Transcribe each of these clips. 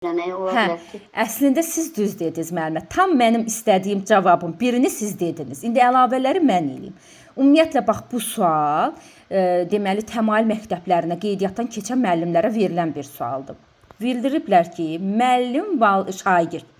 Ola Hə, bilər ki, əslində siz düz dediniz müəllimə. Tam mənim istədiyim cavabın birini siz dediniz. İndi əlavələri mən eləyim. Ümumiyyətlə bax bu sual deməli təmayül məktəblərinə qeydiyyatdan keçən müəllimlərə verilən bir sualdır. Bildiriblər ki, müəllim-şagird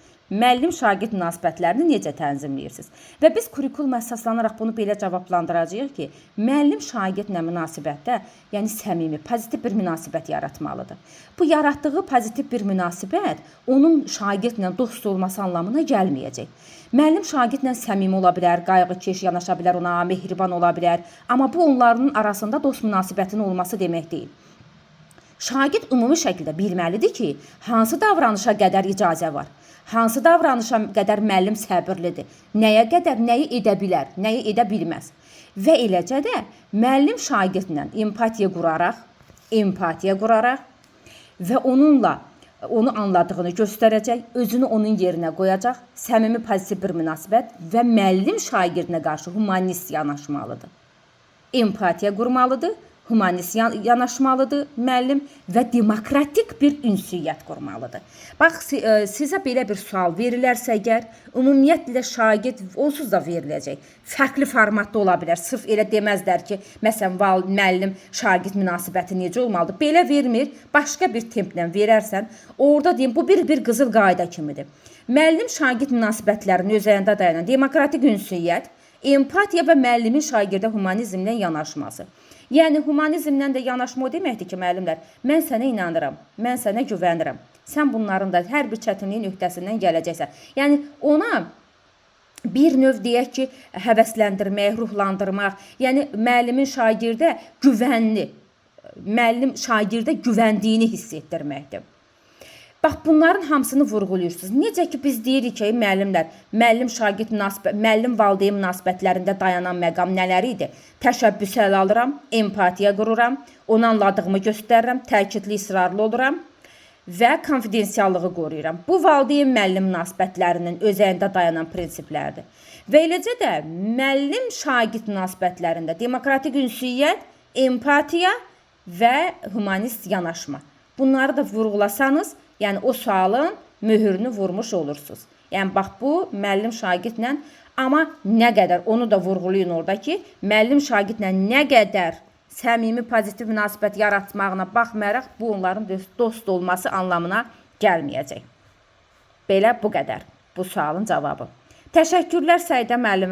münasibətlərini necə tənzimləyirsiniz? Və biz kurikuluma əsaslanaraq bunu belə cavablandıracağıq ki, müəllim-şagirdlə münasibətdə, yəni səmimi, pozitiv bir münasibət yaratmalıdır. Bu yaratdığı pozitiv bir münasibət onun şagirdlə dost olması anlamına gəlməyəcək. Müəllim şagirdlə səmimi ola bilər, qayğıkeş yanaşa bilər ona, mehriban ola bilər, amma bu onların arasında dost münasibətinin olması demək deyil. Şagird ümumi şəkildə bilməlidir ki, hansı davranışa qədər icazə var, hansı davranışa qədər müəllim səbirlidir, nəyə qədər nəyi edə bilər, nəyi edə bilməz. Və eləcə də müəllim şagirdlə empatiya quraraq və onunla onu anladığını göstərəcək, özünü onun yerinə qoyacaq, səmimi pozitiv bir münasibət və müəllim şagirdinə qarşı humanist yanaşmalıdır. Empatiya qurmalıdır, humanist yanaşmalıdır müəllim və demokratik bir ünsiyyət qurmalıdır. Bax, sizə belə bir sual verilərsə əgər, ümumiyyətlə şagird onsuz da veriləcək. Fərqli formatda ola bilər. Sırf elə deməzlər ki, məsələn, müəllim-şagird münasibəti necə olmalıdır? Belə vermir, başqa bir templə verərsən, orada deyim, bu bir qızıl qayda kimidir. Müəllim-şagird münasibətlərinin özəyində dayanan demokratik ünsiyyət, empatiya və müəllimin şagirdə humanizmlə yanaşması. Yəni, humanizmlə də yanaşma o deməkdir ki, müəllimlər, mən sənə inanıram, mən sənə güvənirəm. Sən bunların da hər bir çətinliyin öhdəsindən gələcəksən. Yəni, ona bir növ deyək ki, həvəsləndirmək, ruhlandırmaq, yəni müəllimin şagirdə güvəndiyini hiss etdirməkdir. Bax, bunların hamısını vurğuluyursunuz. Necə ki, biz deyirik ki, müəllimlər, müəllim-valideyn münasibətlərində dayanan məqam nələri idi? Təşəbbüs ələ alıram, empatiya qururam, onu anladığımı göstərirəm, təkidli, israrlı oluram və konfidensiallığı qoruyuram. Bu, valideyn-müəllim münasibətlərinin özəyində dayanan prinsiplərdir. Və eləcə də müəllim-şagird münasibətlərində demokratik ünsiyyət, empatiya və humanist yanaşma. Bunları da vurğulasanız, yəni o sualın möhürünü vurmuş olursunuz. Yəni bax bu müəllim-şagirdlə, amma nə qədər onu da vurğulayın orada ki, müəllim-şagirdlə nə qədər səmimi pozitiv münasibət yaratmağına baxmayaraq bu onların dost olması anlamına gəlməyəcək. Belə bu qədər bu sualın cavabı. Təşəkkürlər Səidə müəllimə.